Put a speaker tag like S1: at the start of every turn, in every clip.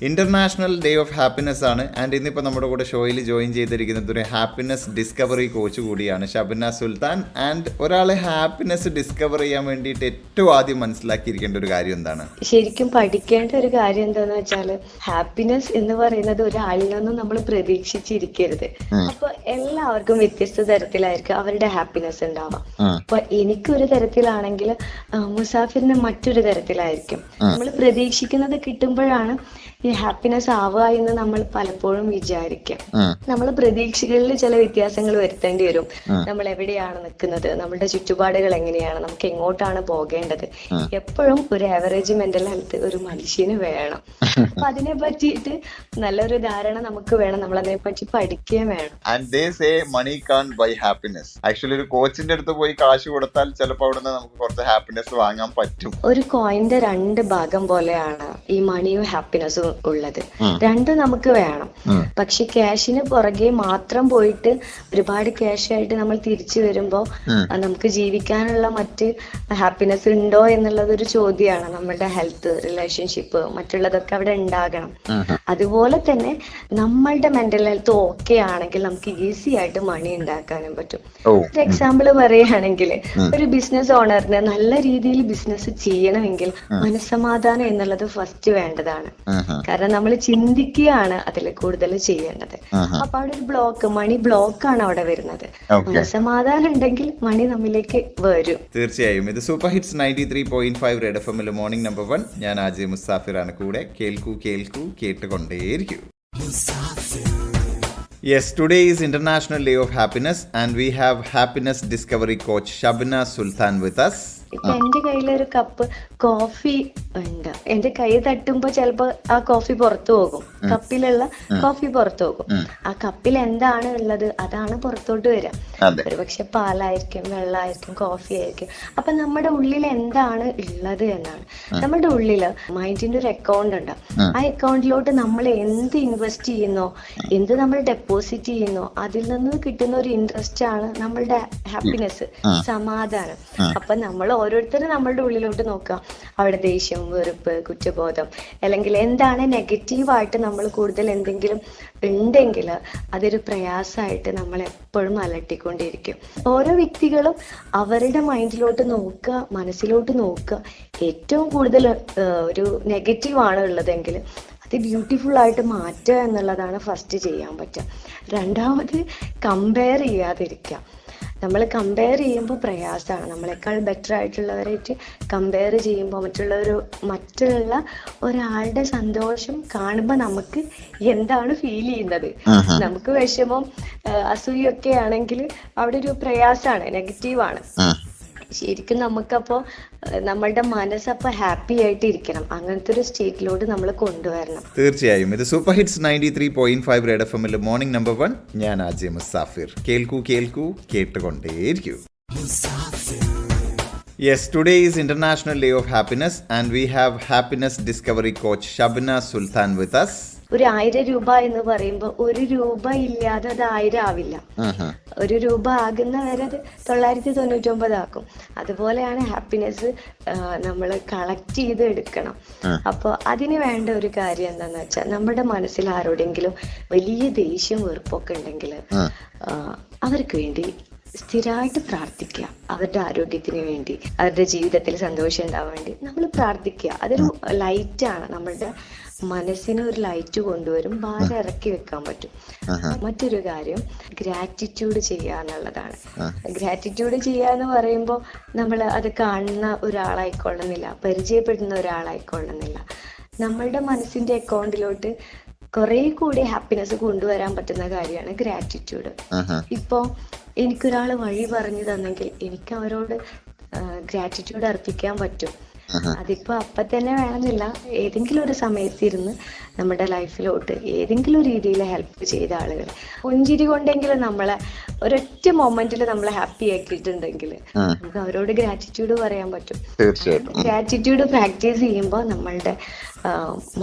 S1: International day of happiness ആണ്. And ഇന്നിപ്പോൾ നമ്മുടെ കൂടെ ഷോയിൽ ജോയിൻ ചെയ്തിരിക്കുന്നത് ഒരു ഹാപ്പിനെസ് ഡിസ്കവറി കോച്ച് കൂടിയാണ് ഷബ്ന സുൽത്താൻ. ആൻഡ് ഒരാളെ ഹാപ്പിനെസ് ഡിസ്കവർ ചെയ്യാൻ വേണ്ടിയിട്ട് ഏറ്റവും ആദ്യം മനസ്സിലാക്കിയിരിക്കേണ്ട ഒരു കാര്യം എന്താണ്?
S2: ശരിക്കും പഠിക്കേണ്ട ഒരു കാര്യം എന്താന്ന് വെച്ചാല് ഹാപ്പിനെസ് എന്ന് പറയുന്നത് ഒരാളിൽ നിന്നും നമ്മൾ പ്രതീക്ഷിച്ചിരിക്കരുത്. അപ്പൊ എല്ലാവർക്കും വ്യത്യസ്ത തരത്തിലായിരിക്കും അവരുടെ ഹാപ്പിനെസ് ഉണ്ടാവാം. അപ്പൊ എനിക്കൊരു തരത്തിലാണെങ്കിൽ മുസാഫിറിന് മറ്റൊരു തരത്തിലായിരിക്കും. നമ്മൾ പ്രതീക്ഷിക്കുന്നത് കിട്ടുമ്പോഴാണ് ഈ ഹാപ്പിനെസ് ആവുക എന്ന് നമ്മൾ പലപ്പോഴും വിചാരിക്കും. നമ്മൾ പ്രതീക്ഷകളിൽ ചില വ്യത്യാസങ്ങൾ വരുത്തേണ്ടി വരും. നമ്മൾ എവിടെയാണ് നിൽക്കുന്നത്, നമ്മുടെ ചുറ്റുപാടുകൾ എങ്ങനെയാണ്, നമുക്ക് എങ്ങോട്ടാണ് പോകേണ്ടത്. എപ്പോഴും ഒരു ആവറേജ് മെന്റൽ ഹെൽത്ത് ഒരു മനുഷ്യന് വേണം. അപ്പൊ അതിനെ പറ്റിയിട്ട് നല്ലൊരു ധാരണ നമുക്ക് വേണം. നമ്മൾ അതിനെ പറ്റി പഠിക്കുകയും വേണം.
S1: And they say money can't buy happiness. Actually ഒരു കോച്ചിന്റെ അടുത്ത് പോയി കാശ് കൊടുത്താൽ ചിലപ്പോൾ അവിടെ നിന്ന് നമുക്ക് കുറച്ച് ഹാപ്പിനെസ് വാങ്ങാൻ പറ്റും.
S2: ഒരു കോയിന്റെ രണ്ട് ഭാഗം പോലെയാണ് ഈ മണിയും ഹാപ്പിനെസ്സും ഉള്ളത്. രണ്ടും നമുക്ക് വേണം. പക്ഷെ ക്യാഷിന് പുറകെ മാത്രം പോയിട്ട് ഒരുപാട് ക്യാഷ് ആയിട്ട് നമ്മൾ തിരിച്ചു വരുമ്പോ നമുക്ക് ജീവിക്കാനുള്ള മറ്റ് ഹാപ്പിനെസ് ഉണ്ടോ എന്നുള്ളത് ഒരു ചോദ്യമാണ്. നമ്മുടെ ഹെൽത്ത്, റിലേഷൻഷിപ്പ്, മറ്റുള്ളതൊക്കെ അവിടെ ഉണ്ടാകണം. അതുപോലെ തന്നെ നമ്മളുടെ മെന്റൽ ഹെൽത്ത് ഓക്കെ ആണെങ്കിൽ നമുക്ക് ഈസി ആയിട്ട് മണി ഉണ്ടാക്കാനും പറ്റും. ഒരു എക്സാമ്പിൾ പറയുകയാണെങ്കിൽ ഒരു ബിസിനസ് ഓണറിന് നല്ല രീതിയിൽ ബിസിനസ് ചെയ്യണമെങ്കിൽ മനസ്സമാധാനം എന്നുള്ളത് ഫസ്റ്റ് വേണ്ടതാണ്. കാരണം നമ്മൾ ചിന്തിക്കുകയാണ് അതിൽ കൂടുതൽ ചെയ്യേണ്ടത്. അപ്പൊ അവിടെ ഒരു ബ്ലോക്ക്, മണി ബ്ലോക്കാണ് അവിടെ വരുന്നത്. മനസ്സമാധാനം ഉണ്ടെങ്കിൽ മണി നമ്മിലേക്ക് വരും.
S1: തീർച്ചയായും. ഇത് സൂപ്പർ ഹിറ്റ്സ് 93.5 റെഡ് എഫ് എമ്മിൽ മോർണിംഗ് നമ്പർ 1. ഞാൻ ആജി മുസാഫിറാണ് കൂടെ. കേൾക്കൂ കേട്ടുകൊണ്ടേയിരിക്കൂ. Yes, today is International Day of Happiness and we have happiness discovery coach Shabna Sultan with us.
S2: ഇപ്പൊ എന്റെ കയ്യിലൊരു കപ്പ് കോഫി ഉണ്ട്. എന്റെ കൈ തട്ടുമ്പോ ചിലപ്പോ ആ കോഫി പുറത്തു പോകും. കപ്പിലുള്ള കോഫി പുറത്തു പോകും. ആ കപ്പിൽ എന്താണ് ഉള്ളത് അതാണ് പുറത്തോട്ട് വരിക. ഒരു പക്ഷെ പാലായിരിക്കും, വെള്ളമായിരിക്കും, കോഫി ആയിരിക്കും. അപ്പൊ നമ്മുടെ ഉള്ളിൽ എന്താണ് ഉള്ളത് എന്നാണ്. നമ്മുടെ ഉള്ളില് മൈൻഡിന്റെ ഒരു അക്കൗണ്ട് ഉണ്ട്. ആ അക്കൗണ്ടിലോട്ട് നമ്മൾ എന്ത് ഇൻവെസ്റ്റ് ചെയ്യുന്നോ, എന്ത് നമ്മൾ ഡെപ്പോസിറ്റ് ചെയ്യുന്നോ, അതിൽ നിന്ന് കിട്ടുന്ന ഒരു ഇൻട്രസ്റ്റ് ആണ് നമ്മളുടെ ഹാപ്പിനെസ്, സമാധാനം. അപ്പൊ നമ്മൾ ഓരോരുത്തരും നമ്മളുടെ ഉള്ളിലോട്ട് നോക്കാം. അവിടെ ദേഷ്യം, വെറുപ്പ്, കുറ്റബോധം, അല്ലെങ്കിൽ എന്താണ് നെഗറ്റീവായിട്ട് നമ്മൾ കൂടുതൽ എന്തെങ്കിലും ഉണ്ടെങ്കിൽ അതൊരു പ്രയാസമായിട്ട് നമ്മൾ എപ്പോഴും അലട്ടിക്കൊണ്ടിരിക്കും. ഓരോ വ്യക്തികളും അവരുടെ മൈൻഡിലോട്ട് നോക്കുക, മനസ്സിലോട്ട് നോക്കുക. ഏറ്റവും കൂടുതൽ ഒരു നെഗറ്റീവ് ആണ് ഉള്ളതെങ്കിൽ അത് ബ്യൂട്ടിഫുൾ ആയിട്ട് മാറ്റുക എന്നുള്ളതാണ് ഫസ്റ്റ് ചെയ്യാൻ പറ്റുക. രണ്ടാമത് കമ്പയർ ചെയ്യാതിരിക്കുക. നമ്മൾ കമ്പയർ ചെയ്യുമ്പോൾ പ്രയാസമാണ്. നമ്മളെക്കാൾ ബെറ്റർ ആയിട്ടുള്ളവരായിട്ട് കമ്പയർ ചെയ്യുമ്പോൾ മറ്റുള്ള ഒരാളുടെ സന്തോഷം കാണുമ്പോൾ നമുക്ക് എന്താണ് ഫീൽ ചെയ്യുന്നത്? നമുക്ക് വിഷമം, അസൂയൊക്കെ ആണെങ്കിൽ അവിടെ ഒരു പ്രയാസമാണ്, നെഗറ്റീവാണ്. ശരിക്കും നമുക്കപ്പോ നമ്മളുടെ മനസ്സപ്പോ ഹാപ്പി ആയിട്ട് ഇരിക്കണം. അങ്ങനത്തെ ഒരു സ്റ്റേറ്റിലോട്ട് നമ്മൾ കൊണ്ടുവരണം.
S1: തീർച്ചയായും. ഇത് സൂപ്പർ ഹിറ്റ്സ് 93.5 റെഡ് എഫ് എമ്മിൽ മോർണിംഗ് നമ്പർ 1. ഞാൻ ആജി മുസാഫിർ. കേൾക്കൂ കേട്ടുകൊണ്ടേയിരിക്കൂ. Yes, today is International Day of Happiness and we have happiness discovery coach Shabna Sultan with us.
S2: ഒരു 1000 രൂപ എന്ന് പറയുമ്പോൾ 1 രൂപ ഇല്ലാതെ അത് 1000 ആവില്ല. 1 രൂപ ആകുന്ന വരെ അത് 999 ആക്കും. അതുപോലെയാണ് ഹാപ്പിനെസ് നമ്മൾ കളക്ട് ചെയ്ത് എടുക്കണം. അപ്പോൾ അതിന് വേണ്ട ഒരു കാര്യം എന്താന്ന് വെച്ചാൽ, നമ്മുടെ മനസ്സിൽ ആരോടെങ്കിലും വലിയ ദേഷ്യം, വെറുപ്പൊക്കെ ഉണ്ടെങ്കിൽ അവർക്ക് വേണ്ടി സ്ഥിരമായിട്ട് പ്രാർത്ഥിക്കുക. അവരുടെ ആരോഗ്യത്തിന് വേണ്ടി, അവരുടെ ജീവിതത്തിൽ സന്തോഷം ഉണ്ടാവാൻ വേണ്ടി നമ്മൾ പ്രാർത്ഥിക്കുക. അതൊരു ലൈറ്റാണ്, നമ്മളുടെ മനസ്സിന് ഒരു ലൈറ്റ് കൊണ്ടുവരും, ഭാരം ഇറക്കി വെക്കാൻ പറ്റും. മറ്റൊരു കാര്യം ഗ്രാറ്റിറ്റ്യൂഡ് ചെയ്യുക എന്നുള്ളതാണ്. ഗ്രാറ്റിറ്റ്യൂഡ് ചെയ്യുക എന്ന് പറയുമ്പോൾ നമ്മൾ അത് കാണുന്ന ഒരാളായിക്കൊള്ളുന്നില്ല, പരിചയപ്പെടുന്ന ഒരാളായിക്കൊള്ളുന്നില്ല. നമ്മളുടെ മനസ്സിന്റെ അക്കൗണ്ടിലോട്ട് കുറെ കൂടി ഹാപ്പിനെസ് കൊണ്ടുവരാൻ പറ്റുന്ന കാര്യമാണ് ഗ്രാറ്റിറ്റ്യൂഡ്. ഇപ്പോ എനിക്കൊരാള് വഴി പറഞ്ഞു തന്നെങ്കിൽ എനിക്ക് അവരോട് ഗ്രാറ്റിറ്റ്യൂഡ് അർപ്പിക്കാൻ പറ്റും. അതിപ്പോ അപ്പൊ തന്നെ വേണമെന്നില്ല, ഏതെങ്കിലും ഒരു സമയത്തിരുന്ന് നമ്മുടെ ലൈഫിലോട്ട് ഏതെങ്കിലും രീതിയിൽ ഹെൽപ്പ് ചെയ്ത ആളുകൾ പുഞ്ചിരി കൊണ്ടെങ്കിലും നമ്മളെ ഒരൊറ്റ മൊമെന്റിൽ നമ്മളെ ഹാപ്പി ആക്കിയിട്ടുണ്ടെങ്കിൽ നമുക്ക് അവരോട് ഗ്രാറ്റിറ്റ്യൂഡ് പറയാൻ പറ്റും.
S1: തീർച്ചയായിട്ടും.
S2: ഗ്രാറ്റിറ്റ്യൂഡ് പ്രാക്ടീസ് ചെയ്യുമ്പോൾ നമ്മളുടെ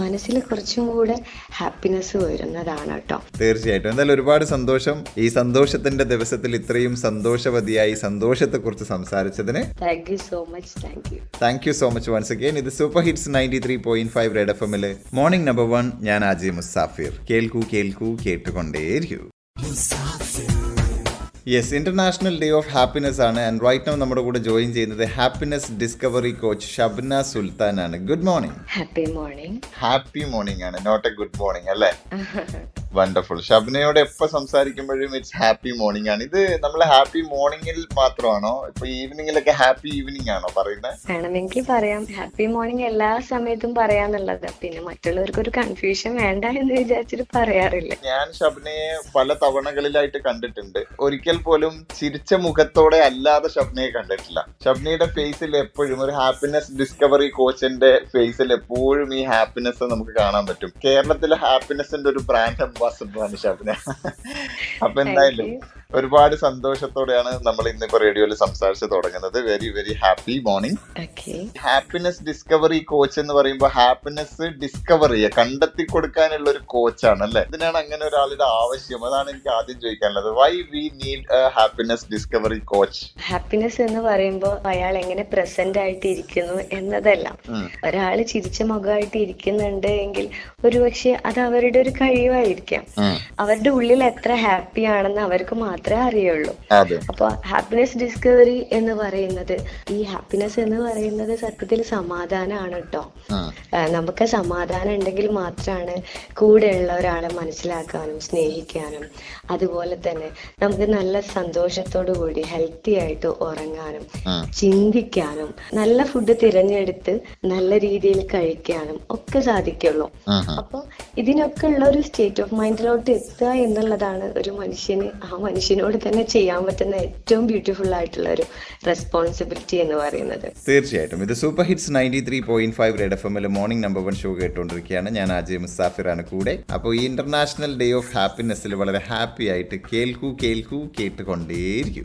S2: മനസ്സിൽ കുറച്ചും കൂടെ ഹാപ്പിനെസ് വരുന്നതാണ് കേട്ടോ.
S1: തീർച്ചയായിട്ടും. എന്തായാലും ഒരുപാട് സന്തോഷം ഈ സന്തോഷത്തിന്റെ ദിവസത്തിൽ ഇത്രയും സന്തോഷവതിയായി സന്തോഷത്തെക്കുറിച്ച് സംസാരിച്ചതിന്.
S2: Thank you so much.
S1: Thank you so much once again. ഇത് സൂപ്പർ ഹിറ്റ്സ് 93.5 റെഡ് എഫ്എമ്മില് മോർണിംഗ് നമ്പർ 1. ഞാൻ ആജി മുസാഫിർ. കേൾക്കൂ കേൾക്കൂ കേട്ടുകൊണ്ടേയിരിക്കൂ. Yes, international day of happiness ആണ്. ആൻഡ് റൈറ്റ് നൗ നമ്മുടെ കൂടെ ജോയിൻ ചെയ്യുന്നത് happiness discovery coach Shabna Sultan ആണ്. Good morning.
S2: Happy morning.
S1: Happy morning ആണ്, നോട്ട് എ ഗുഡ് മോർണിംഗ് അല്ലേ? വണ്ടർഫുൾ. ഷബ്നയോട് എപ്പോൾ സംസാരിക്കുമ്പോഴും ഇറ്റ്സ് ഹാപ്പി മോർണിംഗ് ആണ്. ഇത് നമ്മൾ ഹാപ്പി മോർണിംഗിൽ മാത്രമാണോ, ഇപ്പൊ ഈവനിങ്ങിലൊക്കെ ഹാപ്പി ഈവനിങ് ആണോ പറയുന്നത്?
S2: വേണമെങ്കിൽ പറയാം. ഹാപ്പി മോർണിംഗ് എല്ലാ സമയത്തും പറയാന്നുള്ളത്. പിന്നെ മറ്റുള്ളവർക്ക് ഒരു കൺഫ്യൂഷൻ വേണ്ട എന്ന് വിചാരിച്ചിട്ട് പറയാറില്ല.
S1: ഞാൻ ഷബ്നയെ പല തവണകളിലായിട്ട് കണ്ടിട്ടുണ്ട്. ഒരിക്കൽ പോലും ചിരിച്ച മുഖത്തോടെ അല്ലാതെ ഷബ്നയെ കണ്ടിട്ടില്ല. ഷബ്നയുടെ ഫേസിൽ എപ്പോഴും ഒരു ഹാപ്പിനെസ് ഡിസ്കവറി കോച്ചിന്റെ ഫേസിൽ എപ്പോഴും ഈ ഹാപ്പിനെസ് നമുക്ക് കാണാൻ പറ്റും. കേരളത്തിലെ ഹാപ്പിനെസിന്റെ ഒരു ബ്രാൻഡ് അംബാസഡറാണ് ഷബ്ന. അപ്പൊ എന്തായാലും ഒരുപാട് സന്തോഷത്തോടെയാണ് നമ്മൾ ഇന്നിപ്പോ റേഡിയോയിൽ സംസാരിച്ച് തുടങ്ങുന്നത്. Very very happy morning. Happiness discovery coach എന്ന് പറയുമ്പോൾ ഹാപ്പിനെസ് ഡിസ്കവർ ചെയ്യുക, കണ്ടെത്തി കൊടുക്കാനുള്ള ഒരു കോച്ചാണ് അല്ലെ? ഇതിനാണ് അങ്ങനെ ഒരാളുടെ ആവശ്യം? അതാണ് എനിക്ക് ആദ്യം ചോദിക്കാനുള്ളത്. Why we need a happiness discovery coach?
S2: Happiness എന്ന് പറയുമ്പോൾ അയാൾ എങ്ങനെ പ്രസന്റ് ആയിട്ട് ഇരിക്കുന്നു എന്നതല്ല. ഒരാള് ചിരിച്ച മുഖമായിട്ട് ഇരിക്കുന്നുണ്ട് എങ്കിൽ ഒരുപക്ഷെ അത് അവരുടെ ഒരു കഴിവായിരിക്കാം. അവരുടെ ഉള്ളിൽ എത്ര ഹാപ്പി ആണെന്ന് അവർക്ക് മാത്രമേ അറിയുള്ളൂ. അപ്പൊ ഹാപ്പിനെസ് ഡിസ്കവറി എന്ന് പറയുന്നത്, ഈ ഹാപ്പിനെസ് എന്ന് പറയുന്നത് സത്യത്തിൽ സമാധാനമാണ് കേട്ടോ. നമുക്ക് സമാധാനം ഉണ്ടെങ്കിൽ മാത്രമാണ് കൂടെയുള്ള ഒരാളെ മനസ്സിലാക്കാനും സ്നേഹിക്കാനും അതുപോലെ തന്നെ നമുക്ക് നല്ല സന്തോഷത്തോടു കൂടി ഹെൽത്തി ആയിട്ട് ഉറങ്ങാനും ചിന്തിക്കാനും നല്ല ഫുഡ് തിരഞ്ഞെടുത്ത് നല്ല രീതിയിൽ കഴിക്കാനും ഒക്കെ സാധിക്കുള്ളൂ. അപ്പൊ ഇതിനൊക്കെ ഉള്ള ഒരു സ്റ്റേറ്റ് ഓഫ് മൈൻഡിലോട്ട് എത്തുക എന്നുള്ളതാണ് ഒരു മനുഷ്യന് ആ മനുഷ്യനോട് തന്നെ ചെയ്യാൻ പറ്റുന്ന ഏറ്റവും ബ്യൂട്ടിഫുൾ ആയിട്ടുള്ള ഒരു റെസ്പോൺസിബിലിറ്റി എന്ന് പറയുന്നത്.
S1: തീർച്ചയായിട്ടും. ഇത് സൂപ്പർ ഹിറ്റ്സ് 93.5 റെഡ് എഫ്എമ്മിൽ മോർണിംഗ് നമ്പർ 1 ഷോ കേട്ടുകൊണ്ടിരിക്കുകയാണ്. ഞാൻ ആജി മുസാഫിർ ആണ് കൂടെ. അപ്പോൾ ഈ ഇന്റർനാഷണൽ ഡേ ഓഫ് ഹാപ്പിനെസ്സിൽ വളരെ ഹാപ്പി ആയിട്ട് കേൾക്കൂ കേൾക്കൂ കേട്ടുകൊണ്ടേയിരിക്കൂ.